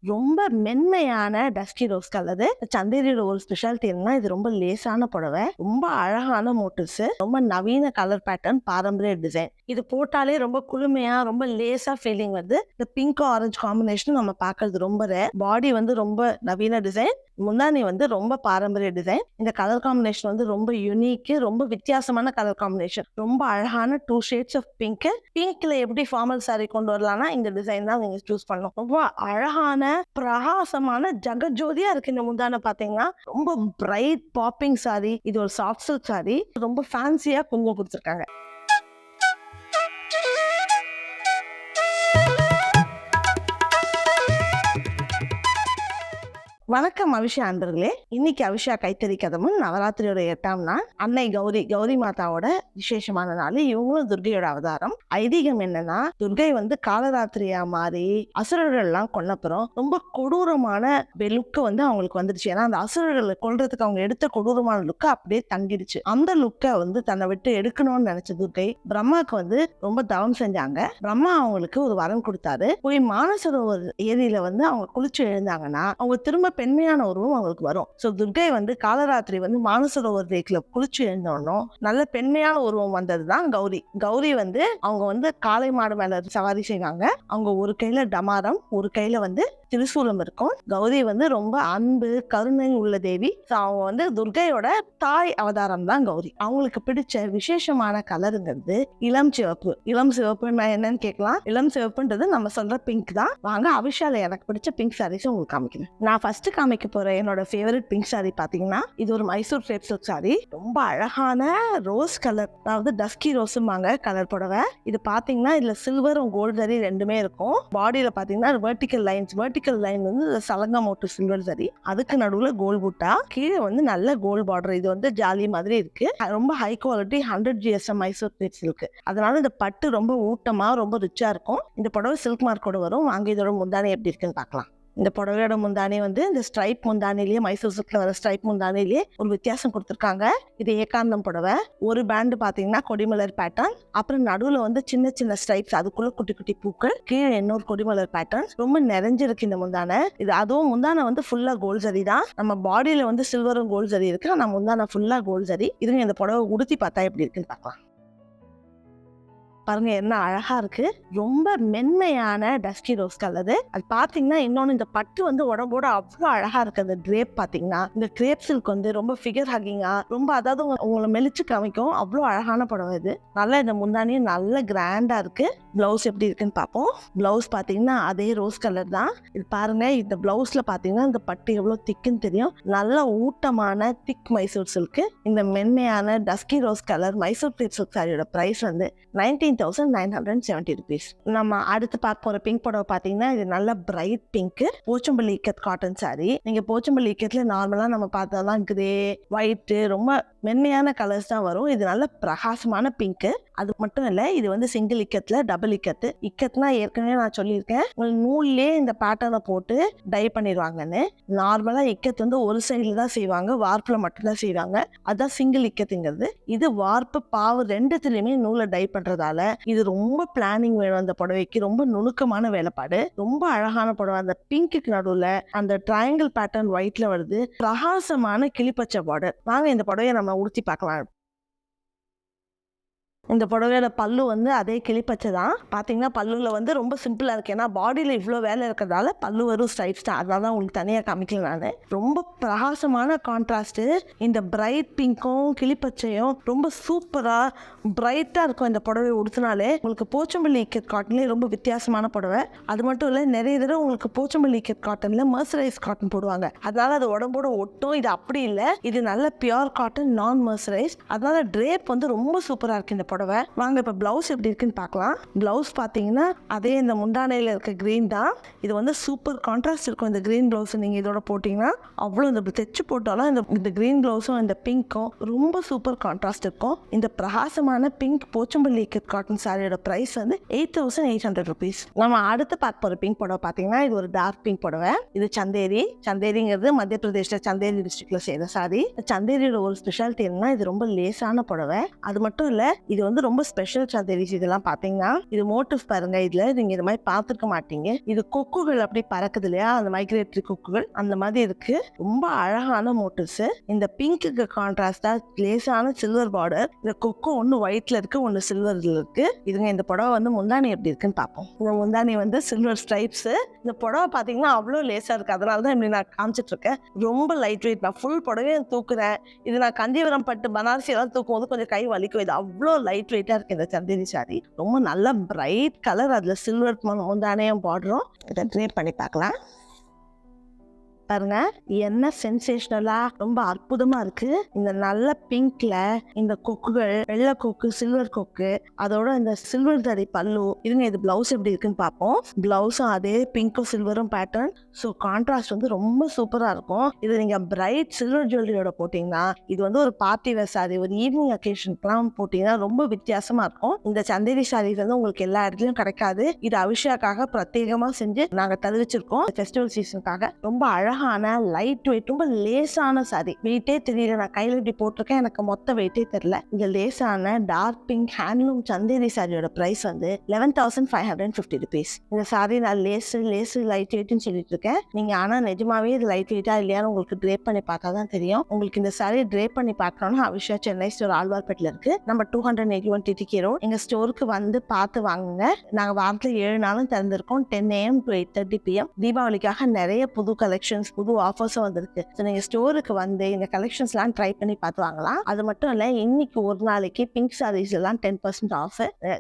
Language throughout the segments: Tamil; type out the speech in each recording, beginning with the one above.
ரொம்ப மென்மையான டஸ்கி ரோஸ் கலரு. சந்தேரியோட ஒரு ஸ்பெஷாலிட்டி என்னன்னா, இது ரொம்ப லேசான புடவை, ரொம்ப அழகான மோட்டிவ்ஸ், ரொம்ப நவீன கலர் பேட்டர்ன், பாரம்பரிய டிசைன். இது போட்டாலே ரொம்ப குளுமையா, ரொம்ப லேசா ஃபீலிங் வருது. இந்த பிங்க் ஆரஞ்சு காம்பினேஷன் நம்ம பார்க்கறது ரொம்ப ரேர். பாடி வந்து ரொம்ப நவீன டிசைன், முந்தானி வந்து ரொம்ப பாரம்பரிய டிசைன். இந்த கலர் காம்பினேஷன் வந்து ரொம்ப யூனிக், ரொம்ப வித்தியாசமான கலர் காம்பினேஷன். ரொம்ப அழகான 2 ஷேட்ஸ் ஆஃப் பிங்க். பிங்க்ல எப்படி ஃபார்மல் சாரி கொண்டு வரலாம்னா இந்த டிசைன் தான் நீங்க சூஸ் பண்ணணும். ரொம்ப அழகான பிரகாசமான ஜகஜோதியா இருக்கு இந்த முந்தானை. பாத்தீங்கன்னா ரொம்ப பிரைட் பாப்பிங் சாரி. இது ஒரு சாஃப்ட் சில்க் சாரி. ரொம்ப ஃபேன்சியா குங்குமம் கொடுத்துருக்காங்க. வணக்கம் அவிஷா அன்பர்களே. இன்னைக்கு அவிஷா கைத்தறி கதமும் நவராத்திரியோட 8ஆம் நாள். அன்னை கௌரி மாதாவோட விசேஷமான நாள். இவங்களும் துர்கையோட அவதாரம். ஐதீகம் என்னன்னா, துர்கை வந்து காலராத்திரியா மாறி அசுரர்கள் எல்லாம் கொல்லப்புறம் ரொம்ப கொடூரமான லுக்கு வந்து அவங்களுக்கு வந்துடுச்சு. ஏன்னா அந்த அசுரர்களை கொல்றதுக்கு அவங்க எடுத்த கொடூரமான லுக்கு அப்படியே தங்கிடுச்சு. அந்த லுக்கை வந்து தன்னை விட்டு எடுக்கணும்னு நினைச்ச துர்கை பிரம்மாவுக்கு வந்து ரொம்ப தவம் செஞ்சாங்க. பிரம்மா அவங்களுக்கு ஒரு வரம் கொடுத்தாரு. போய் மானசரோவர் ஏரியில வந்து அவங்க குளிச்சு எழுந்தாங்கன்னா அவங்க திரும்ப பெண்மையான உருவம் அவங்களுக்கு வரும். சோ துர்கை வந்து காலராத்திரி வந்து மானசரோவர் லேக்ல குளிச்சு எழுந்தோன்னும் நல்ல பெண்மையான உருவம் வந்ததுதான் கௌரி. கௌரி வந்து அவங்க வந்து காளை மாடு மேல சவாரி செய்வாங்க. அவங்க ஒரு கையில டமாரம், ஒரு கையில வந்து திரிசூலம் இருக்கும். கௌரி வந்து ரொம்ப அன்பு கருணை உள்ள தேவி. அவங்க வந்து துர்கையோட தாய் அவதாரம் தான் கௌரி. அவங்களுக்கு பிடிச்ச விசேஷமான கலருங்கிறது இளம் சிவப்பு. இளம் சிவப்பு என்னன்னு கேட்கலாம். இளம் சிவப்புன்றது நம்ம சொல்ற பிங்க் தான். வாங்க அவிஷால எனக்கு பிடிச்ச பிங்க் சாரீஸ் உங்களுக்கு காமிக்கிறேன். நான் ஃபர்ஸ்ட் காமிக்க போற என்னோட ஃபேவரட் பிங்க் சாரி பாத்தீங்கன்னா, இது ஒரு மைசூர் கிரேப் சில்க் சாரி. ரொம்ப அழகான ரோஸ் கலர், அதாவது டஸ்கி ரோஸுமாங்க கலர் புடவை. இது பாத்தீங்கன்னா இதுல சில்வர் கோல்டு ஜரி ரெண்டுமே இருக்கும். பாடியில பாத்தீங்கன்னா வெர்டிகல் லைன் வந்து சலங்கா மோட்டு சில்வர் ஜரி, அதுக்கு நடுவுல கோல்ட் பூட்டா, கீழே வந்து நல்ல கோல்ட் பார்டர். இது வந்து ஜாலி மாதிரி இருக்கு. ரொம்ப high quality 100 GSM Mysore grape silk. அதனால இந்த பட்டு ரொம்ப ஊட்டமா ரொம்ப ரிச்சா இருக்கும். இந்த புடவை சில்க் மார்க்கோட வரும். வாங்க இதோட முந்தானி எப்படி இருக்குன்னு பார்க்கலாம். இந்த புடவையோட முந்தானி வந்து இந்த ஸ்ட்ரைப் முந்தானிலேயே, மைசூர் சில்க்ல வர ஸ்ட்ரைப் முந்தானிலேயே ஒரு வித்தியாசம் கொடுத்துருக்காங்க. இது ஏகாந்தம் புடவை. ஒரு பேண்டு பாத்தீங்கன்னா கொடிமலர் பேட்டர்ன், அப்புறம் நடுவுல வந்து சின்ன சின்ன ஸ்ட்ரைப்ஸ், அதுக்குள்ள குட்டி குட்டி பூக்கள், கீழே இன்னொரு கொடிமலர் பேட்டர்ன். ரொம்ப நிறைஞ்சிருக்கு இந்த முந்தானை. இது அதுவும் முந்தானை வந்து ஃபுல்லா கோல்ட் ஜரி தான். நம்ம பாடியில வந்து சில்வரும் கோல்ட் ஜரி இருக்கு, ஆனா முந்தானை ஃபுல்லா கோல்ட் ஜரி. இதுங்க இந்த புடவை உடுத்தி பார்த்தா எப்படி இருக்குன்னு பார்க்கலாம். பாருங்க என்ன அழகா இருக்கு. ரொம்ப மென்மையான டஸ்கி ரோஸ் கலரு. அது பாத்தீங்கன்னா இன்னொன்னு, இந்த பட்டு வந்து உடம்போட அவ்வளவு அழகா இருக்கு. அந்த கிரேப் பாத்தீங்கன்னா, இந்த கிரேப் சில்க் வந்து ரொம்ப ஃபிகர் ஹக்கிங்கா, ரொம்ப அதாவது உங்களை மெலிச்சு காமிக்கும். அவ்வளவு அழகான புடவை இது. நல்லா இந்த முந்தானியும் நல்ல கிராண்டா இருக்கு. பிளவுஸ் எப்படி இருக்குன்னு பார்ப்போம். பிளவுஸ் பாத்தீங்கன்னா அதே ரோஸ் கலர் தான். இது பாருங்க, இந்த பிளவுஸ்ல பாத்தீங்கன்னா இந்த பட்டு எவ்வளவு திக்குன்னு தெரியும். நல்ல ஊட்டமான திக் மைசூர் சில்க். இந்த மென்மையான dusky rose colour Mysore grape silk சாரியோட பிரைஸ் வந்து 19,970 rupees. நம்ம அடுத்து பார்க்க போற பிங்க் புடவை பாத்தீங்கன்னா, இது நல்ல bright pink, Pochampally ikat cotton sari. நீங்க போச்சம்பள்ளி இக்கத்துல நார்மலா நம்ம பார்த்தாதான் கிரே, ஒயிட், ரொம்ப மென்மையான கலர்ஸ் தான் வரும். இது நல்ல பிரகாசமான பிங்க். அது மட்டும் இல்ல, இது வந்து சிங்கிள் இக்கத்துல டபுள் இக்கத்து. இக்கத்னா ஏற்கனவே நான் சொல்லியிருக்கேன், உங்களுக்கு நூல்லே இந்த பேட்டர்னை போட்டு டை பண்ணிடுவாங்கன்னு. நார்மலா இக்கத்து வந்து ஒரு சைடுல தான் செய்வாங்க, வார்ப்புல மட்டும்தான் செய்வாங்க. அதான் சிங்கிள் இக்கத்துங்கிறது. இது வார்ப்பு பாவு ரெண்டுத்துலயுமே நூலை டை பண்றதால இது ரொம்ப பிளானிங் வேணும். அந்த புடவைக்கு ரொம்ப நுணுக்கமான வேலைப்பாடு. ரொம்ப அழகான புடவை. அந்த பிங்க்கு நடுவுல அந்த ட்ரையாங்கிள் பேட்டர்ன் ஒயிட்ல வருது. பிரகாசமான கிளிப்பச்சை பார்டர். வாங்க இந்த புடவையை நம்ம உடுத்தி பார்க்கலாம். இந்த புடவையோட பல்லு வந்து அதே கிளிப்பச்சை தான். பார்த்தீங்கன்னா பல்லுல வந்து ரொம்ப சிம்பிளாக இருக்கு. ஏன்னா பாடியில் இவ்வளோ வேலை இருக்கிறதால பல்லு வரும் ஸ்ட்ரைப்ஸ் தான். அதனால தான் உங்களுக்கு தனியாக காமிக்கல நான். ரொம்ப பிரகாசமான கான்ட்ராஸ்ட்டு. இந்த பிரைட் பிங்க்கும் கிளிப்பச்சையும் ரொம்ப சூப்பராக பிரைட்டாக இருக்கும். இந்த புடவை உடுத்தினாலே உங்களுக்கு போச்சம்பள்ளி இக்கத் காட்டன்லேயே ரொம்ப வித்தியாசமான புடவை. அது மட்டும் இல்லை, நிறைய தடவை உங்களுக்கு போச்சம்பள்ளி இக்கத் காட்டனில் மர்சரைஸ் காட்டன் போடுவாங்க. அதனால அது உடம்போட ஒட்டும். இது அப்படி இல்லை, இது நல்ல பியூர் காட்டன், நான் மர்சரைஸ். அதனால ட்ரேப் வந்து ரொம்ப சூப்பராக இருக்கு இந்த புடவை. வாங்க இப்ப பிளவுஸ் எப்படி இருக்குன்னு பார்க்கலாம். பிளவுஸ் பாத்தீங்கன்னா அதே இந்த முந்தானையில இருக்க கிரீன் தான். இது வந்து சூப்பர் கான்ட்ராஸ்ட் இருக்கும். இந்த கிரீன் பிளவுஸ் நீங்க இதோட போட்டீங்கன்னா அவ்வளவு, இந்த தைச்சு போட்டாலும் இந்த கிரீன் பிளவுஸும் இந்த பிங்க்கும் ரொம்ப சூப்பர் கான்ட்ராஸ்ட் இருக்கும். இந்த பிரகாசமான பிங்க் போச்சம்பள்ளி இக்கத் காட்டன் சாரியோட பிரைஸ் வந்து 8,800 rupees. நம்ம அடுத்து பார்க்க போற பிங்க் புடவை பாத்தீங்கன்னா, இது ஒரு டார்க் பிங்க் புடவை. இது சந்தேரிங்கிறது மத்திய பிரதேச சந்தேரி டிஸ்ட்ரிக்ட்ல செய்யற சாரி. சந்தேரியோட ஒரு ஸ்பெஷாலிட்டி என்னன்னா, இது ரொம்ப லேசான புடவை. அது மட்டும் இல்ல, இது வந்து ரொம்ப ஸ்பெஷல் சந்தேரிஸ். இதெல்லாம் பாத்தீங்கன்னா இது மோட்டிவ் பாருங்க. இதுல நீங்க இது மாதிரி பாத்துக்க மாட்டீங்க. இது கொக்குகள் அப்படி பறக்குது இல்லையா, அந்த மைக்ரேட்டரி கொக்குகள் அந்த மாதிரி இருக்கு. ரொம்ப அழகான மோட்டிவ்ஸ். இந்த பிங்க்கு கான்ட்ராஸ்டா லேசான சில்வர் பார்டர். இந்த கொக்கு ஒன்னு ஒயிட்ல இருக்கு, ஒன்னு சில்வர்ல இருக்கு. இதுங்க இந்த புடவை வந்து முந்தானி எப்படி இருக்குன்னு பார்ப்போம். இந்த முந்தானி வந்து சில்வர் ஸ்ட்ரைப்ஸ். இந்த புடவை பாத்தீங்கன்னா அவ்வளோ லேசா இருக்கு. அதனாலதான் இப்படி நான் காமிச்சிட்டு இருக்கேன். ரொம்ப லைட் வெயிட். நான் ஃபுல் புடவையை தூக்குறேன். இது நான் கந்திவரம் பட்டு பனாரசி எல்லாம் தூக்கும் போது கொஞ்சம் கை வலிக்கும். இது அவ்வளோ லைட் வெயிட்டா இருக்கு இந்த சந்தேரி சாரி. ரொம்ப நல்ல பிரைட் கலர். அதுல சில்வர் முந்தானையும் பார்டரும். இதை ட்ரேப் பண்ணி பார்க்கலாம். பாருங்க என்ன சென்சேஷனலா ரொம்ப அற்புதமா இருக்கு. இந்த நல்ல பிங்க்ல இந்த கொக்குகள், வெள்ளை கொக்கு, சில்வர் கொக்கு, அதோட இந்த சில்வர் தடி பல்லு. இருங்க இது பிளவுஸ் எப்படி இருக்குன்னு பார்ப்போம். பிளவுஸும் அதே பிங்க்கும் சில்வரும் பேட்டர்ன். ஸோ கான்ட்ராஸ்ட் வந்து ரொம்ப சூப்பரா இருக்கும். இது நீங்க பிரைட் சில்வர் ஜுவல்லரியோட போட்டீங்கன்னா இது வந்து ஒரு பார்ட்டி வேர் சாரி, ஒரு ஈவினிங் அக்கேஷனுக்குலாம் போட்டீங்கன்னா ரொம்ப வித்தியாசமா இருக்கும். இந்த சந்தேரி சாரீஸ் வந்து உங்களுக்கு எல்லா இடத்துலயும் கிடைக்காது. இது அபிஷேக்காக பிரத்யேகமா செஞ்சு நாங்க தருவிச்சிருக்கோம் ஃபெஸ்டிவல் சீசனுக்காக. ரொம்ப அழகான லைட் வெயிட், ரொம்ப லேசான சாரி. வெயிட்டே தெரியல. நான் கையில இப்படி போட்டிருக்கேன், எனக்கு மொத்த வெயிட்டே தெரியல. இந்த லேசான டார்க் பிங்க் ஹேண்ட்லூம் சந்தேரி சாரியோட பிரைஸ் வந்து 11,550 rupees. இந்த சாரி நான் லேசு லைட் வெயிட்னு சொல்லிட்டு இருக்கேன். நீங்க ஆனா நிஜமாவே இது லைட் வெயிட்டா இல்லையான்னு உங்களுக்கு ட்ரேப் பண்ணி பார்த்தா தான் தெரியும். உங்களுக்கு இந்த சாரி ட்ரேப் பண்ணி பார்க்கணும்னா அவிஷா சென்னை ஸ்டோர் ஆழ்வார்பேட்டில் இருக்கு. நம்ம 281 TTK ரோட். எங்க ஸ்டோருக்கு வந்து பார்த்து வாங்குங்க. நாங்க வாரத்துல 7 நாளும் திறந்திருக்கோம். 10 AM to 8:30 PM. தீபாவளிக்காக நிறைய புது கலெக்ஷன்ஸ், புது ஆஃபர்ஸும் வந்திருக்கு. நீங்க ஸ்டோருக்கு வந்து இந்த கலெக்ஷன்ஸ் எல்லாம் ட்ரை பண்ணி பார்த்து வாங்கலாம். அது மட்டும் இல்ல, இன்னைக்கு ஒரு நாளைக்கு பிங்க் சாரீஸ் எல்லாம் 10% ஆஃப்.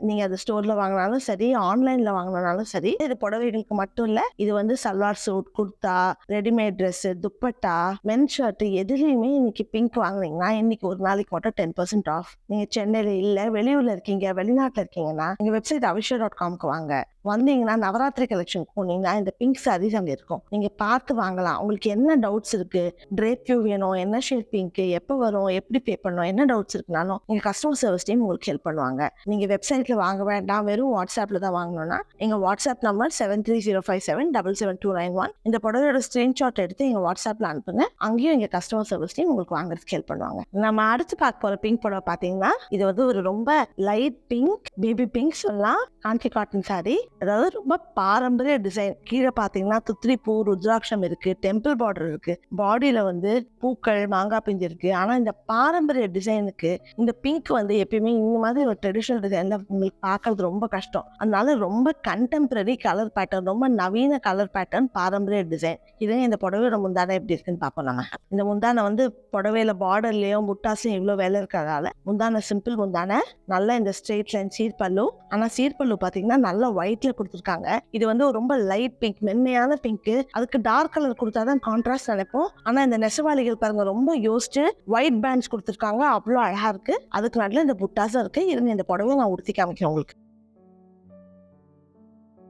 நீங்க அது ஸ்டோர்ல வாங்கினாலும் சரி, ஆன்லைன்ல வாங்கினாலும் சரி. இது புடவைகளுக்கு மட்டும் இல்ல, இது வந்து salwar suit, kurta, readymade dress, dupatta, men shirt, எதுலையுமே இன்னைக்கு பிங்க் வாங்குனீங்கன்னா இன்னைக்கு ஒரு நாளைக்கு மட்டும் 10% ஆஃப். நீங்க சென்னையில இல்ல, வெளியூர்ல இருக்கீங்க, வெளிநாட்டுல இருக்கீங்கன்னா எங்க வெப்சைட் avisha.com-க்கு வாங்க. வந்தீங்கன்னா நவராத்திரி கலெக்ஷன் போனீங்கன்னா இந்த பிங்க் சாரீஸ் அங்க இருக்கும். நீங்க பார்த்து வாங்கலாம். உங்களுக்கு என்ன டவுட்ஸ் இருக்கு, ட்ரேப் வியூ வேணும், என்ன ஷேட் பிங்க், எப்போ வரும், எப்படி பே பண்ணணும், என்ன டவுட்ஸ் இருக்குனாலும் எங்க கஸ்டமர் சர்வீஸ் டீம் உங்களுக்கு ஹெல்ப் பண்ணுவாங்க. நீங்க வெப்சைட்ல வாங்க வேண்டாம், வெறும் வாட்ஸ்அப்ல தான் வாங்கணும்னா எங்க வாட்ஸ்அப் நம்பர் 7305777291. இந்த புடவையோட ஸ்கிரீன்ஷாட் எடுத்து எங்க வாட்ஸ்அப்ல அனுப்புங்க. அங்கேயும் எங்க கஸ்டமர் சர்வீஸ் டீம் உங்களுக்கு வாங்குறதுக்கு ஹெல்ப் பண்ணுவாங்க. நம்ம அடுத்து பார்க்க போற பிங்க் புடவை பாத்தீங்கன்னா இது வந்து ஒரு ரொம்ப லைட் பிங்க், பேபி பிங்க் சொல்லலாம். காஞ்சி காட்டன் சாரி. அதாவது ரொம்ப பாரம்பரிய டிசைன். கீழே பாத்தீங்கன்னா துத்திரி பூ, ருத்ராட்சம் இருக்கு, டெம்பிள் பார்டர் இருக்கு, பாடியில வந்து பூக்கள், மாங்காய் பிஞ்சு இருக்கு. ஆனா இந்த பாரம்பரிய டிசைனுக்கு இந்த பிங்க் வந்து எப்பயுமே இந்த மாதிரி ஒரு ட்ரெடிஷனல் டிசைன்ல உங்களுக்கு பார்க்கறது ரொம்ப கஷ்டம். அதனால ரொம்ப கண்டெம்பரரி கலர் பேட்டர்ன், ரொம்ப நவீன கலர் பேட்டர்ன், பாரம்பரிய டிசைன். இதே இந்த புடவையோட முந்தானை எப்படி இருக்குன்னு பார்ப்போம். நம்ம இந்த முந்தானை வந்து புடவையில பார்டர்லயும் முட்டாஸ்லயும் இவ்வளவு வேலை இருக்கிறதால முந்தானை சிம்பிள் முந்தானை. நல்ல இந்த ஸ்ட்ரெயிட் லைன் சீர்பல்லு. ஆனா சீர்பல்லு பாத்தீங்கன்னா நல்லா ஒயிட்ல கொடுத்துருக்காங்க. இது வந்து ரொம்ப லைட் பிங்க், மென்மையான பிங்க். அதுக்கு டார்க் கலர் கொடுத்தாதான் கான்ட்ராஸ்ட் நினைப்போம். ஆனா இந்த நெசவாளிகள் பாருங்க ரொம்ப யோசிச்சு ஒயிட் பேண்ட்ஸ் கொடுத்துருக்காங்க. அவ்வளோ அழகா இருக்கு. அதுக்கு நடுல இந்த புட்டாஸும் இருக்கு. இருங்க இந்த புடவை நான் உடுத்தி காமிக்கிறேன் உங்களுக்கு.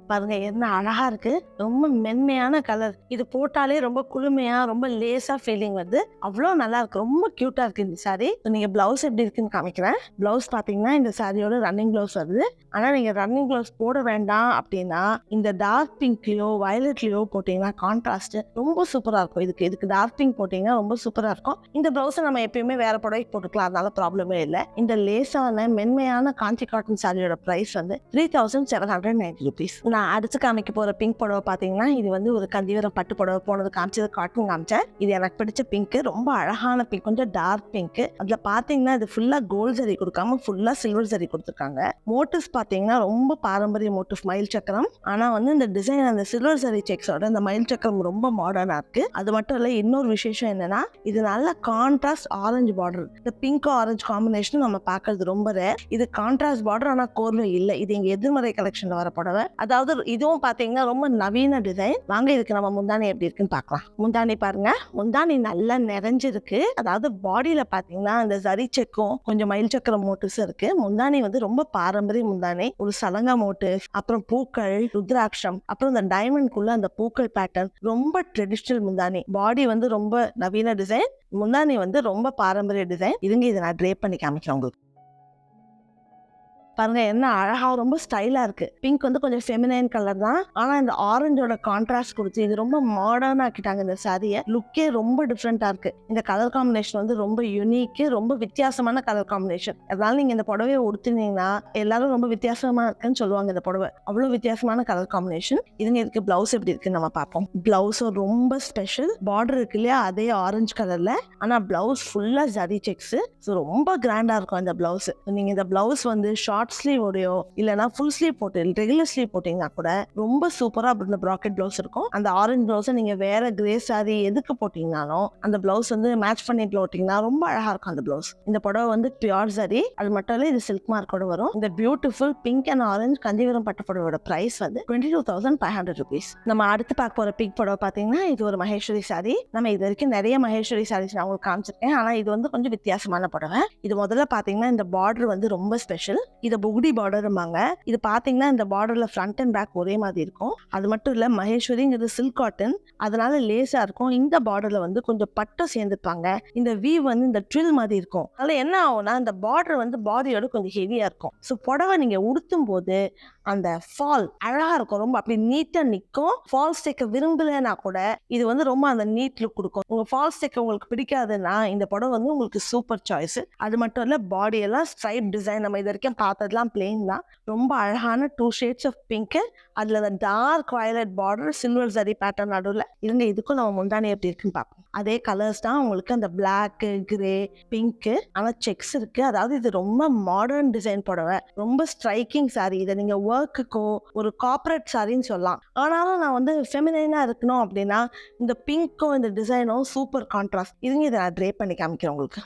பாருங்க என்ன அழகா இருக்கு. ரொம்ப மென்மையான கலர். இது போட்டாலே ரொம்ப குளுமையா, ரொம்ப லேசா ஃபீலிங் வருது. அவ்வளோ நல்லா இருக்கு. ரொம்ப கியூட்டா இருக்கு இந்த சாரி. நீங்க பிளவுஸ் எப்படி இருக்குன்னு காமிக்கிறேன். பிளவுஸ் பாத்தீங்கன்னா இந்த சாரியோட ரன்னிங் பிளவுஸ் வருது. ஆனா நீங்க ரன்னிங் பிளவுஸ் போட வேண்டாம் அப்படின்னா இந்த டார்க் பிங்க்லயோ வயலட்லயோ போட்டீங்கன்னா கான்ட்ராஸ்ட் ரொம்ப சூப்பரா இருக்கும். இதுக்கு டார்க் பிங்க் போட்டீங்கன்னா ரொம்ப சூப்பரா இருக்கும். இந்த பிளவுஸை நம்ம எப்பயுமே வேற புடவைக்கு போட்டுக்கலாம், அதனால ப்ராப்ளமே இல்லை. இந்த லேசான மென்மையான காஞ்சி காட்டன் சாரியோட பிரைஸ் வந்து 3,790 rupees. நான் அடுத்து காமிக்க போற பிங்க் புடவை பாத்தீங்கன்னா இது வந்து ஒரு கந்திவரம் பட்டு புடவை. போனது காமிச்சது காட்டன் காமிச்சேன். இது எனக்கு பிடிச்ச பிங்க். ரொம்ப அழகான பிங்க், கொஞ்சம் டார்க் பிங்க். அதுல பாத்தீங்கன்னா இது ஃபுல்லா கோல்ட் ஜரி கொடுக்காம ஃபுல்லா சில்வர் ஜரி கொடுத்துருக்காங்க. மோட்டிவ்ஸ் பாத்தீங்கன்னா ரொம்ப பாரம்பரிய மோட்டிவ், மயில் சக்கரம். ஆனா வந்து இந்த டிசைன் அந்த சில்வர் ஜரி செக்ஸோட இந்த மயில் சக்கரம் ரொம்ப மாடர்னா இருக்கு. அது மட்டும் இல்ல, இன்னொரு விசேஷம் என்னன்னா இது நல்ல கான்ட்ராஸ்ட் ஆரஞ்சு பார்டர். இந்த பிங்க் ஆரஞ்சு காம்பினேஷன் நம்ம பாக்குறது ரொம்ப ரேர். இது கான்ட்ராஸ்ட் பார்டர், ஆனா கோர்வை இல்ல. இது இங்க எதிர்மறை கலெக்ஷன்ல வர புடவை. அதாவது இதுவும் பாத்தீங்கன்னா ரொம்ப நவீன டிசைன். வாங்க இதுக்கு நம்ம முந்தானி எப்படி இருக்குன்னு பார்க்கலாம். முந்தானி பாருங்க. முந்தானி நல்லா நிறைஞ்சிருக்கு. அதாவது பாடியில பாத்தீங்கன்னா இந்த ஜரி செக்கும் கொஞ்சம் மயில் சக்கரம் மோட்டிவ்ஸ் இருக்கு. முந்தானி வந்து ரொம்ப பாரம்பரிய முந்தானி. ஒரு சலங்கா மோட்டிவ், அப்புறம் பூக்கள், ருத்ராட்சம், அப்புறம் இந்த டைமண்ட்குள்ள அந்த பூக்கள் பேட்டர்ன். ரொம்ப ட்ரெடிஷனல் முந்தானி. பாடி வந்து ரொம்ப நவீன டிசைன், முந்தானி வந்து ரொம்ப பாரம்பரிய டிசைன். இதுங்க இதை நான் ட்ரேப் பண்ணி காமிக்கிறேன் உங்களுக்கு. பாருங்க என்ன அழகா ரொம்ப ஸ்டைலா இருக்கு. பிங்க் வந்து கொஞ்சம் ஃபெமினைன் கலர் தான், ஆனா இந்த ஆரஞ்சோட கான்ட்ராஸ்ட் கொடுத்து இது ரொம்ப மாடர்ன் ஆக்கிட்டாங்க. இந்த சாரியை லுக்கே ரொம்ப டிஃப்ரெண்டா இருக்கு. இந்த கலர் காம்பினேஷன் வந்து ரொம்ப யூனிக், ரொம்ப வித்தியாசமான கலர் காம்பினேஷன். அதனால நீங்க இந்த புடவையை உடுத்தினீங்கன்னா எல்லாரும் ரொம்ப வித்தியாசமா இருக்குன்னு சொல்லுவாங்க. இந்த புடவை அவ்வளவு வித்தியாசமான கலர் காம்பினேஷன். இதுக்கு பிளவுஸ் எப்படி இருக்குன்னு நம்ம பார்ப்போம். பிளவுஸ் ரொம்ப ஸ்பெஷல். பார்டர் இருக்கு இல்லையா, அதே ஆரஞ்சு கலர்ல, ஆனா பிளவுஸ் ஃபுல்லா ஜரி செக்ஸ். ரொம்ப கிராண்டா இருக்கும் இந்த பிளவுஸ். நீங்க இந்த பிளவுஸ் வந்து ஷார்ட் ஸ்லீவ் ஓடையோ இல்லைன்னா ஃபுல் ஸ்லீவ் போட்டு ரெகுலர் ஸ்லீவ் போட்டீங்கன்னா கூட ரொம்ப சூப்பரா இந்த ப்ராக்கெட் பிளவுஸ் இருக்கும். அந்த ஆரஞ்சு பிளவுஸ் நீங்க வேற கிரே சாரி எதுக்கு போட்டீங்கன்னாலும் அந்த பிளவுஸ் வந்து மேட்ச் பண்ணிட்டு போட்டீங்கன்னா ரொம்ப அழகா இருக்கும் அந்த பிளவுஸ். இந்த புடவை வந்து பியூர் ஜரி, அது மட்டும் இல்ல இது சில்க் மார்க்கோட வரும். இந்த beautiful pink and orange Kanjivaram பட்டு புடவையோட பிரைஸ் வந்து 22,500 rupees. நம்ம அடுத்து பார்க்க போற பிங்க் புடவை பாத்தீங்கன்னா இது ஒரு மகேஸ்வரி சாரி. நம்ம இது வரைக்கும் நிறைய மகேஸ்வரி சாரீஸ் நான் உங்களுக்கு காமிச்சிருக்கேன், ஆனா இது வந்து கொஞ்சம் வித்தியாசமான புடவை. இது முதல்ல பாத்தீங்கன்னா இந்த பார்டர் வந்து ரொம்ப ஸ்பெஷல். இது புகுடி பார்டர்ம்பாங்க. இது பாத்தீங்கன்னா இந்த பார்டர்ல ஃப்ரண்ட் அண்ட் பேக் ஒரே மாதிரி இருக்கும். அது மட்டும் இல்ல மகேஸ்வரிங்கிறது சில்க் காட்டன், அதனால லேசா இருக்கும். இந்த பார்டர்ல வந்து கொஞ்சம் பட்டம் சேர்ந்துப்பாங்க. இந்த வீவ் வந்து இந்த ட்ரில் மாதிரி இருக்கும். அதனால என்ன ஆகும்னா இந்த பார்டர் வந்து பாடியோட கொஞ்சம் ஹெவியா இருக்கும். ஸோ புடவை நீங்க உடுத்தும் போது அந்த ஃபால் அழகா இருக்கும். ரொம்ப அப்படி நீட்டா நிற்கும். ஃபால்ஸ் தைக்க விரும்பலன்னா கூட இது வந்து ரொம்ப அந்த நீட் லுக் கொடுக்கும். உங்க ஃபால்ஸ் தைக்க உங்களுக்கு பிடிக்காதுன்னா இந்த புடவை வந்து உங்களுக்கு சூப்பர் சாய்ஸ். அது மட்டும் இல்ல பாடி எல்லாம் ஸ்ட்ரைப் டிசைன். நம்ம இது வரைக்கும் பார்த்ததெல்லாம் பிளெயின் தான். ரொம்ப அழகான 2 shades ஆஃப் பிங்க், அதுல அந்த dark violet border, silver zari pattern நடுவில் இருங்க. இதுக்கும் நம்ம முந்தானி எப்படி இருக்குன்னு பார்ப்போம். அதே கலர்ஸ் தான் உங்களுக்கு, அந்த பிளாக், கிரே, பிங்க், ஆனா செக்ஸ் இருக்கு. அதாவது இது ரொம்ப மாடர்ன் டிசைன் புடவை, ரொம்ப ஸ்ட்ரைக்கிங் சாரி. இதை நீங்க ஒர்க்குக்கோ ஒரு கார்பரேட் சாரின்னு சொல்லலாம். ஆனாலும் நான் வந்து ஃபெமினைனா இருக்கணும் அப்படின்னா இந்த பிங்க்கும் இந்த டிசைனும் சூப்பர் கான்ட்ராஸ்ட். இதை நான் ட்ரே பண்ணி காமிக்கிறேன் உங்களுக்கு.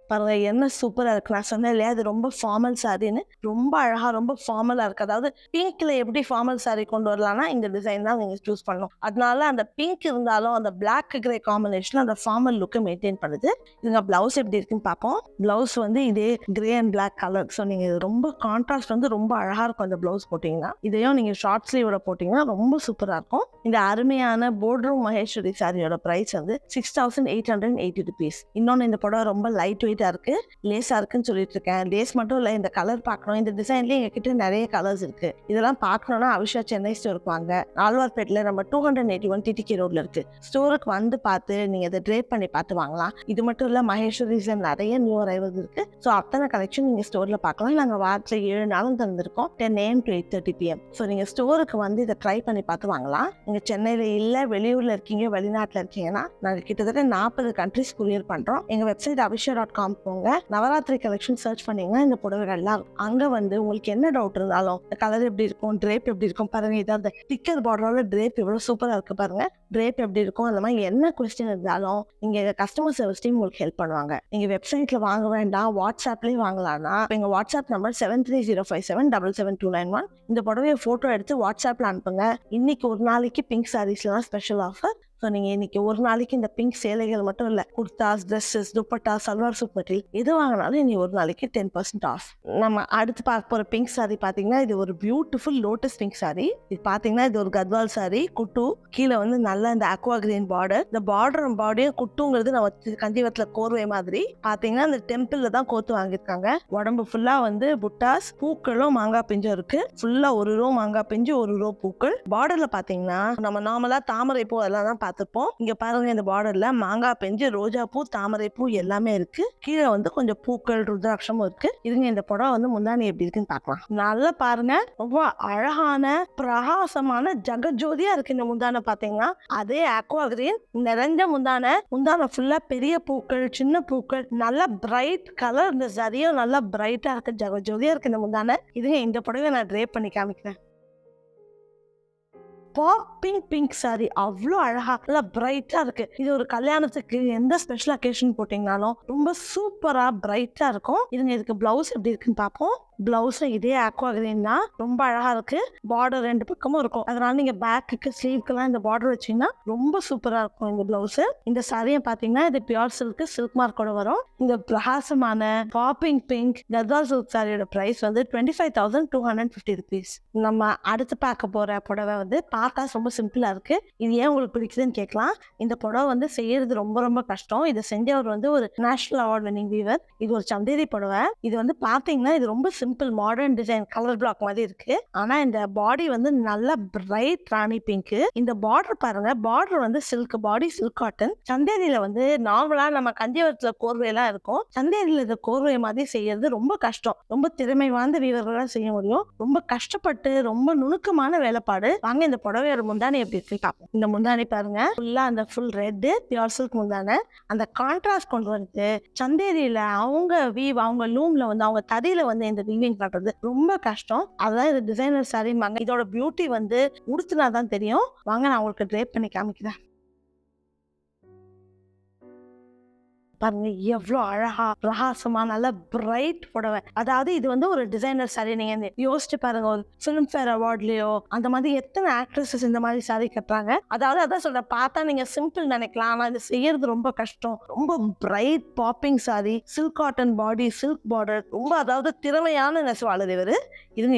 பாருங்க என்ன சூப்பரா இருக்கு. நான் சொன்னேன் இல்லையா இது ரொம்ப ஃபார்மல் சாரின்னு, ரொம்ப அழகா ரொம்ப ஃபார்மலா இருக்கு. அதாவது பிங்க்ல எப்படி ஃபார்மல் சாரி கொண்டு வரலாம்னா இந்த டிசைன் தான் நீங்க சூஸ் பண்ணணும். அதனால அந்த பிங்க் இருந்தாலும் அந்த பிளாக் கிரே காம்பினேஷன் அந்த ஃபார்மல் லுக்கை மெயின்டைன் பண்ணுது. இதுங்க பிளவுஸ் எப்படி இருக்குன்னு பார்ப்போம். பிளவுஸ் வந்து இதே grey and black colour. So நீங்க ரொம்ப கான்ட்ராஸ்ட் வந்து ரொம்ப அழகா இருக்கும் அந்த பிளவுஸ் போட்டீங்கன்னா. இதையும் நீங்க ஷார்ட் ஸ்லீவோட போட்டீங்கன்னா ரொம்ப சூப்பரா இருக்கும். இந்த அருமையான போர்ட்ரூம் மகேஸ்வரி சாரியோட பிரைஸ் வந்து 6,880 rupees. இன்னொன்னு இந்த புடவை ரொம்ப லைட் வெயிட் இருக்கு, லேசா இருக்குன்னு சொல்லிட்டு இருக்கேன். லேஸ் மட்டும் இல்ல, இந்த கலர் பார்க்கணும். இந்த டிசைன்லயே எங்க கிட்ட நிறைய கலர்ஸ் இருக்கு. இதெல்லாம் பார்க்கணும்னா அவிஷா சென்னை ஸ்டோருக்கு வாங்க. ஆழ்வார்பேட்டில் நம்ம 281 TTK ரோட்ல இருக்கு. ஸ்டோருக்கு வந்து பார்த்து நீங்க இதை ட்ரேட் பண்ணி பார்த்து வாங்கலாம். இது மட்டும் இல்ல மகேஸ்வரிஸ்ல நிறைய நியூ அரைவல்ஸ் இருக்கு. ஸோ அத்தனை கலெக்ஷன் நீங்க ஸ்டோர்ல பார்க்கலாம். நாங்க வாரத்தில் 7 நாளும் தந்திருக்கோம், 10 AM to 8:30 PM. ஸோ நீங்க ஸ்டோருக்கு வந்து இதை ட்ரை பண்ணி பார்த்து வாங்கலாம். நீங்க சென்னையில இல்ல வெளியூர்ல இருக்கீங்க, வெளிநாட்டுல இருக்கீங்கன்னா நாங்க கிட்டத்தட்ட 40 கண்ட்ரிஸ் கொரியர் பண்றோம். எங்க வெப்சைட் avisha.com போங்க. நவராத்திரி கலெக்ஷன் சர்ச் பண்ணீங்கன்னா இந்த புடவைகள்லாம் அங்க வந்து உங்களுக்கு என்ன டவுட் இருந்தாலும் கலர் எப்படி இருக்கும், ட்ரேப் எப்படி இருக்கும் பாருங்க. இதான் அந்த திக்கர் பார்டரோட ட்ரேப் எவ்வளவு சூப்பரா இருக்கு பாருங்க. ட்ரேப் எப்படி இருக்கும், அந்த மாதிரி என்ன கொஸ்டின் இருந்தாலும் நீங்க கஸ்டமர் சர்வீஸ் டீம் உங்களுக்கு ஹெல்ப் பண்ணுவாங்க. நீங்க வெப்சைட்ல வாங்க வேண்டாம், வாட்ஸ்அப்லயே வாங்கலாம்னா எங்க வாட்ஸ்அப் நம்பர் 7305777291. இந்த புடவைய போட்டோ எடுத்து வாட்ஸ்அப்ல அனுப்புங்க. இன்னைக்கு ஒரு நாளைக்கு பிங்க் சாரீஸ்லாம் ஸ்பெஷல் ஆஃபர். ஸோ நீங்கள் இன்னைக்கு ஒரு நாளைக்கு இந்த பிங்க் சேலைகள் மட்டும் இல்லை, kurtas, dresses, dupatta, salwar suit material எது வாங்கினாலும் இனி ஒரு நாளைக்கு 10% ஆஃப். நம்ம அடுத்து பார்க்க போகிற பிங்க் சாரி பார்த்தீங்கன்னா இது ஒரு பியூட்டிஃபுல் லோட்டஸ் பிங்க் சாரி. இது பார்த்தீங்கன்னா இது ஒரு கத்வால் சாரி. குட்டு கீழே வந்து நல்லா இந்த அக்வா கிரீன் பார்டர். இந்த பார்டர் பாடியும் குட்டுங்கிறது நம்ம கஞ்சிவரத்தில் கோர்வை மாதிரி பார்த்தீங்கன்னா இந்த டெம்பிளில் தான் கோத்து வாங்கியிருக்காங்க. உடம்பு ஃபுல்லாக வந்து புட்டாஸ், பூக்களும் மாங்காய் பிஞ்சும் இருக்கு. ஃபுல்லாக ஒரு ரோ மாங்காய் பிஞ்சு, ஒரு ரோ பூக்கள். பார்டரில் பார்த்தீங்கன்னா நம்ம நார்மலாக தாமரை பூ அதெல்லாம் தான் பார்த்துப்போம். இங்க பாருங்க இந்த பார்டர்ல மாங்காய் பெஞ்சு, ரோஜா பூ, தாமரை பூ எல்லாமே இருக்கு. கீழே வந்து கொஞ்சம் பூக்கள், ருத்ராட்சமும் இருக்கு. இதுங்க இந்த புடவை வந்து முந்தானி எப்படி இருக்குன்னு பார்க்கலாம். நல்லா பாருங்க, ரொம்ப அழகான பிரகாசமான ஜகஜோதியா இருக்கு இந்த முந்தானை. பாத்தீங்கன்னா அதே ஆக்வா கிரீன் நிறைஞ்ச முந்தானை ஃபுல்லா பெரிய பூக்கள், சின்ன பூக்கள், நல்ல பிரைட் கலர். இந்த சரியும் நல்லா பிரைட்டா இருக்கு, ஜகஜோதியா இருக்கு இந்த முந்தானை. இதுங்க இந்த புடவை நான் ட்ரேப் பண்ணி காமிக்கிறேன். பாப்பிங் பிங்க் சாரி அவ்வளோ அழகா நல்லா பிரைட்டா இருக்கு. இது ஒரு கல்யாணத்துக்கு எந்த ஸ்பெஷல் அக்கேஷன் போட்டீங்கனாலும் ரொம்ப சூப்பரா பிரைட்டா இருக்கும். இதுங்க இதுக்கு பிளவுஸ் எப்படி இருக்குன்னு பார்ப்போம். பிளவுஸும் இதே ஆக்வா கிரீன் தான், ரொம்ப அழகா இருக்கு. பார்டர் 2 பக்கமும் இருக்கும். அதனால நீங்க பேக்குக்கு ஸ்லீவ்க்கெல்லாம் இந்த பார்டர் வச்சீங்கன்னா ரொம்ப சூப்பரா இருக்கும் இந்த பிளவுஸ். இந்த சாரியை பாத்தீங்கன்னா இது பியூர் சில்க் மார்க்கோட வரும். இந்த பிரகாசமான பாப்பிங் பிங்க் கத்வால் சில்க் சாரியோட பிரைஸ் வந்து 25,250 rupees. நம்ம அடுத்து பார்க்க போற புடவை வந்து பார்த்தா ரொம்ப சிம்பிளா இருக்கு. இது ஏன் உங்களுக்கு பிடிக்குதுன்னு கேட்கலாம். இந்த புடவை வந்து செய்யறது ரொம்ப ரொம்ப கஷ்டம். இதை செஞ்சவர் வந்து ஒரு நேஷனல் அவார்ட் வின்னிங் வீவர். இது ஒரு சந்தேரி புடவை. இது வந்து பாத்தீங்கன்னா இது ரொம்ப simple modern design colour black மாதிரி இருக்கு. ஆனா இந்த பாடி வந்து நல்ல பிரைட் ராணி பிங்க். இந்த பார்டர் பாருங்க, பார்டர் வந்து சில்க், பாடி சில்க் காட்டன். சந்தேரியில வந்து நார்மலா நம்ம கஞ்சிவரத்துல கோர்வையெல்லாம் இருக்கும். சந்தேரியில இந்த கோர்வை மாதிரி செய்யறது ரொம்ப கஷ்டம். ரொம்ப திறமை வாய்ந்த வீரர்களாக செய்ய முடியும். ரொம்ப கஷ்டப்பட்டு ரொம்ப நுணுக்கமான வேலைப்பாடு. வாங்க இந்த புடவையோட முந்தானி எப்படி இருக்கு பார்ப்போம். இந்த முந்தானி பாருங்க, ஃபுல்லா அந்த ஃபுல் ரெட் பியூர் சில்க் முந்தானி. அந்த கான்ட்ராஸ்ட் கொண்டு வருது. சந்தேரியில அவங்க வீவ், அவங்க லூம்ல வந்து அவங்க தறியில வந்து இந்த வீவிங் பண்றது ரொம்ப கஷ்டம். அதான் இது டிசைனர் சாரிம்பாங்க. இதோட பியூட்டி வந்து உடுத்தினாதான் தெரியும். வாங்க நான் உங்களுக்கு ட்ரேப் பண்ணி காமிக்கிறேன். பாருங்க எவ்வளவு அழகா பிரகாசமா நல்ல பிரைட் புடவை. அதாவது இது வந்து ஒரு டிசைனர் சாரி. நீங்க யோசிச்சு பாருங்க, ஒரு பிலிம்ஃபேர் அவார்ட்லயோ அந்த மாதிரி எத்தனை ஆக்ட்ரஸஸ் இந்த மாதிரி சாரி கட்டுறாங்க. அதாவது அதான் சொல்ற, பார்த்தா நீங்க சிம்பிள் நினைக்கலாம், ஆனா இது செய்யறது ரொம்ப கஷ்டம். ரொம்ப bright popping sari, silk cotton body, silk border, ரொம்ப அதாவது திறமையான நெசவாளர் இவரு.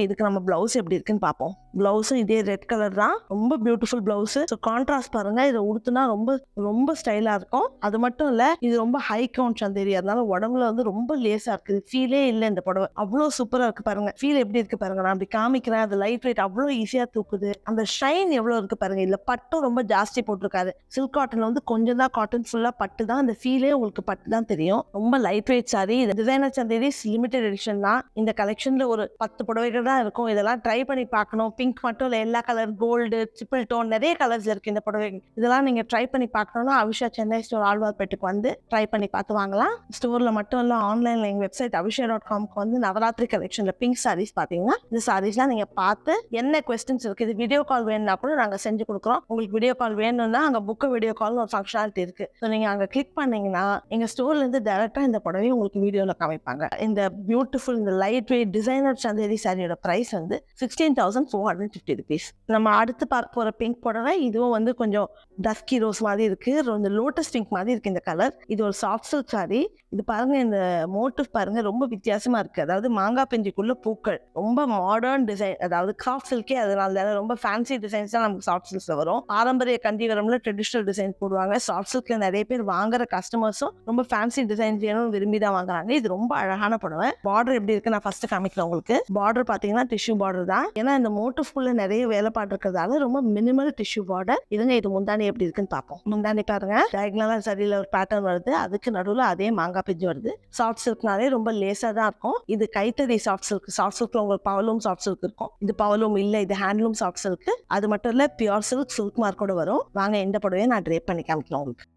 இதுக்கு நம்ம பிளவுஸ் எப்படி இருக்குன்னு பார்ப்போம். பிளவுஸும் இதே ரெட் கலர் தான், ரொம்ப பியூட்டிஃபுல் பிளவுஸ். கான்ட்ராஸ்ட் பாருங்க, இதை உடுத்துனா ரொம்ப ரொம்ப ஸ்டைலா இருக்கும். அது மட்டும் இல்ல, இது ரொம்ப ஹை கவுண்ட் சந்தேரி, அதனால உடம்புல வந்து ரொம்ப லேசா இருக்குது. ஃபீலே இல்லை இந்த புடவை, அவ்வளவு சூப்பரா இருக்கு. பாருங்க ஃபீல் எப்படி இருக்கு பாருங்க. நான் அப்படி காமிக்கிறேன். அது லைட் வெயிட் அவ்வளவு ஈஸியா தூக்குது. அந்த ஷைன் எவ்வளவு இருக்கு பாருங்க. இதுல பட்டும் ரொம்ப ஜாஸ்தி போட்டிருக்காரு. சில்க் காட்டன்ல வந்து கொஞ்சம் தான் காட்டன், ஃபுல்லா பட்டு தான். அந்த ஃபீலே உங்களுக்கு பட்டு தான் தெரியும். ரொம்ப லைட் வெயிட் சாரி. இது டிசைனர் சந்தேரி லிமிடெட் எடிஷன் தான். இந்த கலெக்ஷன்ல ஒரு 10 புடவைகள் தான் இருக்கும். இதெல்லாம் ட்ரை பண்ணி பார்க்கணும். பிங்க் மட்டும் இல்ல, எல்லா கலர், கோல்டு, ட்ரிபிள் டோன், நிறைய கலர்ஸ் இருக்கு இந்த புடவை. இதெல்லாம் நீங்க ட்ரை பண்ணி பார்க்கணும்னா அவிஷா சென்னை ஸ்டோர் ஆழ்வார்பேட்டுக்கு வந்து ட்ரை பண்ணி பார்த்து வாங்கலாம். ஸ்டோர்ல மட்டும் இல்ல, ஆன்லைன்ல எங்க வெப்சைட் avisha.comக்கு வந்து நவராத்திரி கலெக்ஷன்ல பிங்க் சாரீஸ் பாத்தீங்கன்னா இந்த சாரீஸ்லாம் நீங்க பார்த்து என்ன கொஸ்டின்ஸ் இருக்கு, இது வீடியோ கால் வேணும்னா கூட நாங்க செஞ்சு கொடுக்குறோம். உங்களுக்கு வீடியோ கால் வேணும்னா அங்க புக் வீடியோ கால் ஒரு ஃபங்க்ஷனாலிட்டி இருக்கு. ஸோ நீங்க அங்க கிளிக் பண்ணீங்கன்னா எங்க ஸ்டோர்ல இருந்து டைரக்டா இந்த புடவையை உங்களுக்கு வீடியோல காமிப்பாங்க. இந்த பியூட்டிஃபுல் இந்த லைட் வெயிட் டிசைனர் சந்தேரி சாரியோட பிரைஸ் வந்து 16,450 rupees. நம்ம அடுத்து பார்க்க போற பிங்க் புடவை, இதுவும் வந்து கொஞ்சம் டஸ்கி ரோஸ் மாதிரி இருக்கு. இந்த லோட்டஸ் பிங்க் மாதிரி இருக்கு இந்த கலர். இது ஒரு சாஃப்ட் சில்க் சாரி. இது பாருங்க, இந்த மோட்டிவ் பாருங்க ரொம்ப வித்தியாசமா இருக்கு. அதாவது மாங்காய் பிஞ்சுக்குள்ள பூக்கள், ரொம்ப மாடர்ன் டிசைன். அதாவது சாஃப்ட் சில்கே அதனால ரொம்ப ஃபேன்சி டிசைன்ஸ் தான் நமக்கு சாஃப்ட் சில்க்ஸ்ல வரும். பாரம்பரிய கண்டிவரம்ல ட்ரெடிஷனல் டிசைன் போடுவாங்க. சாஃப்ட் சில்க்ல நிறைய பேர் வாங்குற கஸ்டமர்ஸும் ரொம்ப ஃபேன்சி டிசைன் வேணும் விரும்பி தான் வாங்குறாங்க. இது ரொம்ப அழகான புடவை. பார்டர் எப்படி இருக்கு நான் ஃபர்ஸ்ட் காமிக்கிறேன் உங்களுக்கு. பார்டர் பாத்தீங்கன்னா டிஷ்யூ பார்டர் தான். ஏன்னா இந்த மோட்டிவ்க்குள்ள நிறைய வேலைப்பாடு இருக்கிறதால ரொம்ப மினிமல் டிஷ்யூ பார்டர். இது முந்தானி எப்படி இருக்குன்னு பார்ப்போம். முந்தானி பாருங்க, டயகனலா சரியில ஒரு பேட்டர்ன் வருது. அதுக்கு நடுவுல அதே மாங்காய் பிஞ்சு வருது. சாஃப்ட் சில்க்னாலே ரொம்ப லேசா தான் இருக்கும். இது கைத்தறி சாஃப்ட் சில்க். சாஃப்ட் சில்க்ல உங்களுக்கு பவலூம் சாஃப்ட் சில்க் இருக்கும். இது பவலூம் இல்ல, இது ஹேண்ட்லூம் சாஃப்ட் சில்க். அது மட்டும் இல்ல, பியூர் சில்க் மார்க்கோட வரும். வாங்க இந்த புடவையை நான் ட்ரேப் பண்ணி காமிக்கிறேன் உங்களுக்கு.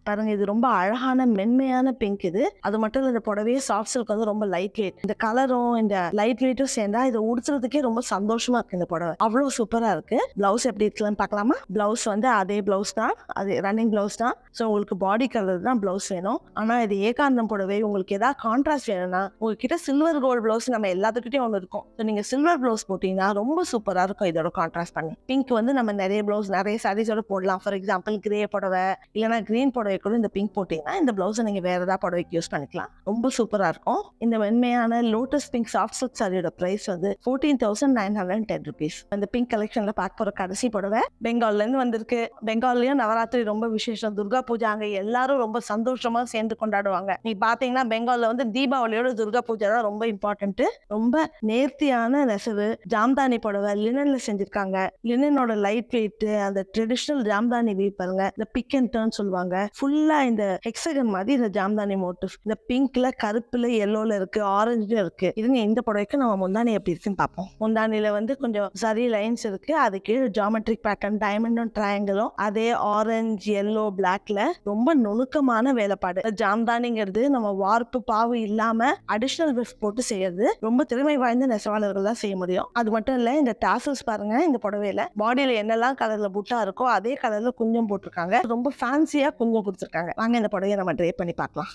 பாருங்க, இது ரொம்ப அழகான மென்மையான பிங்க். இது அது மட்டும் இல்ல, இந்த புடவையே சாஃப்ட் சில்க் வந்து ரொம்ப லைட் வெயிட். இந்த கலரும் இந்த லைட் வெயிட்டும் சேர்ந்தா இதை உடுத்துறதுக்கே ரொம்ப சந்தோஷமா இருக்கு. இந்த புடவை அவ்வளவு சூப்பரா இருக்கு. பிளவுஸ் எப்படி இருக்குன்னு பார்க்கலாமா? பிளவுஸ் வந்து அதே பிளவுஸ் தான், அது ரன்னிங் பிளவுஸ் தான். ஸோ உங்களுக்கு பாடி கலர் தான் பிளவுஸ் வேணும். ஆனா இது ஏகாந்தம் புடவை. உங்களுக்கு ஏதாவது கான்ட்ராஸ்ட் வேணும்னா உங்ககிட்ட சில்வர் கோல்டு பிளவுஸ் நம்ம எல்லாத்துக்கிட்டையும் ஒன்று இருக்கும். ஸோ நீங்க சில்வர் பிளவுஸ் போட்டீங்கன்னா ரொம்ப சூப்பரா இருக்கும். இதோட கான்ட்ராஸ்ட் பண்ணி பிங்க் வந்து நம்ம நிறைய பிளவுஸ் நிறைய சாரீஸோட போடலாம். ஃபார் எக்ஸாம்பிள் கிரே புடவை இல்லைன்னா கிரீன் புடவை கூட இந்த பிங்க் போட்டீங்கன்னா இந்த பிளவுஸை நீங்க வேற ஏதாவது புடவைக்கு யூஸ் பண்ணிக்கலாம். ரொம்ப சூப்பரா இருக்கும். இந்த வெண்மையான லோட்டஸ் பிங்க் சாஃப்ட் சில்க் சாரியோட பிரைஸ் வந்து 14,910 rupees. இந்த பிங்க் கலெக்ஷன்ல பார்க்க போற கடைசி புடவை பெங்கால்ல இருந்து வந்திருக்கு. பெங்கால்லயும் நவராத்திரி ரொம்ப விசேஷம். துர்கா பூஜை அங்க எல்லாரும் ரொம்ப சந்தோஷமா சேர்ந்து கொண்டாடுவாங்க. நீ பாத்தீங்கன்னா பெங்கால்ல வந்து தீபாவளியோட துர்கா பூஜை தான் ரொம்ப இம்பார்ட்டன்ட். ரொம்ப நேர்த்தியான நெசவு ஜாம்தானி புடவை லினன்ல செஞ்சிருக்காங்க. லினனோட லைட் வெயிட், அந்த ட்ரெடிஷனல் ஜாம்தானி வீவ் பாருங்க. இந்த பிக் அண்ட் டர்ன் சொல்லுவாங்க. ஃபுல்லா இந்த ஹெக்ஸகன் மாதிரி இந்த ஜாம்தானி மோட்டிவ். இந்த பிங்க்ல, கருப்புல, எல்லோல இருக்கு, ஆரஞ்சுல இருக்கு. இந்த புடவைக்கு நம்ம முந்தானி எப்படி இருக்குன்னு பார்ப்போம். முந்தானில வந்து கொஞ்சம் சரி லைன்ஸ் இருக்கு. அது கீழே ஜியோமெட்ரிக் பேட்டர்ன் டைமண்டும் ட்ரையாங்கிளும் அதே ஆரஞ்சு எல்லோ பிளாக்ல ரொம்ப நுணுக்கமான வேலைப்பாடு. ஜாம்தானிங்கிறது நம்ம வார்ப்பு பாவு இல்லாம அடிஷனல் விஃப் போட்டு செய்யறது. ரொம்ப திறமை வாய்ந்த நெசவாளர்கள் தான் செய்ய முடியும். அது மட்டும் இல்ல, இந்த டாசல்ஸ் பாருங்க. இந்த புடவையில பாடியில என்னெல்லாம் கலர்ல புட்டா இருக்கோ அதே கலர்ல குஞ்சம் போட்டிருக்காங்க. ரொம்ப ஃபேன்சியா குஞ்சம் கொடுத்துருக்காங்க. வாங்க இந்த புடவையை நம்ம ட்ரேப் பண்ணி பார்க்கலாம்.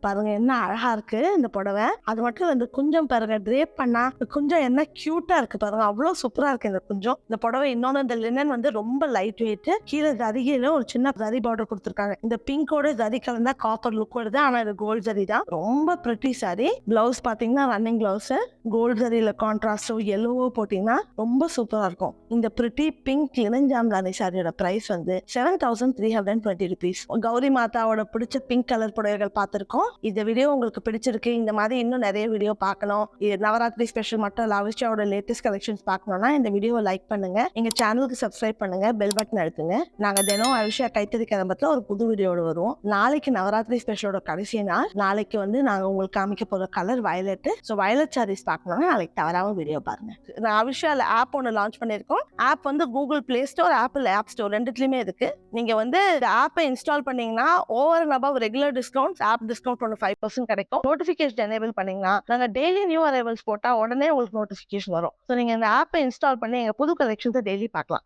பாருங்க என்ன அழகா இருக்கு இந்த புடவை. அது மட்டும் இந்த குஞ்சம் பாருங்க, ட்ரேப் பண்ணா குஞ்சம் என்ன கியூட்டா இருக்கு பாருங்க, அவ்வளவு சூப்பரா இருக்கு இந்த குஞ்சம். இந்த புடவை இன்னொன்னு இந்த லினன் வந்து ரொம்ப லைட் வெயிட், கீழே ஜரிகையில ஒரு சின்ன ஜரி பார்டர் கொடுத்துருக்காங்க. இந்த பிங்கோட ஜரி கலந்தா காப்பர் லுக் வருது, ஆனா இது கோல்ட் ஜரி தான். ரொம்ப பிரிட்டி சாரி. பிளவுஸ் பாத்தீங்கன்னா ரன்னிங் பிளவுஸ், கோல்ட் ஜரியில கான்ட்ராஸ்டோ எல்லோவோ போட்டீங்கன்னா ரொம்ப சூப்பரா இருக்கும். இந்த பிரிட்டி பிங்க் லினன் ஜாம்தானி சாரியோட பிரைஸ் வந்து 7320 rupees. கௌரி மாதாவோட பிடிச்ச பிங்க் கலர் புடவைகள் பார்த்திருக்கோம். இந்த வீடியோ உங்களுக்கு பிடிச்சிருக்கு, இந்த மாதிரி இன்னும் நிறைய வீடியோ பார்க்கணும், நவராத்திரி ஸ்பெஷல் மட்டும் அவிஷாவோட லேட்டஸ்ட் கலெக்ஷன்ஸ் பார்க்கணும்னா இந்த வீடியோவை லைக் பண்ணுங்க, எங்க சேனலுக்கு சப்ஸ்கிரைப் பண்ணுங்க, பெல் பட்டன் அழுத்துங்க. நாங்க தினம் அவிஷா கைத்தறி கிளம்பத்துல ஒரு புது வீடியோட வருவோம். நாளைக்கு நவராத்திரி ஸ்பெஷலோட கடைசி நாள். நாளைக்கு வந்து நாங்க உங்களுக்கு காமிக்க போற colour violet. So violet saris பார்க்கணும்னா நாளைக்கு தவறாம வீடியோ பாருங்க. நான் அவிஷால ஆப் ஒன்று லான்ச் பண்ணியிருக்கோம். ஆப் வந்து Google Play Store, Apple app store ரெண்டுத்துலயுமே இருக்கு. நீங்க வந்து இந்த ஆப்பை இன்ஸ்டால் பண்ணீங்கன்னா over and above regular discounts, app discount 5% கிடைக்கும். நோட்டிஃபிகேஷன் எனேபிள் பண்ணீங்கன்னா நாங்க டெய்லி நியூ அரைவல்ஸ் போட்டா உடனே உங்களுக்கு நோட்டிஃபிகேஷன் வரும். ஸோ நீங்க இந்த ஆப்பை இன்ஸ்டால் பண்ணி எங்க புது கலெக்ஷன்ஸை டெய்லி பார்க்கலாம்.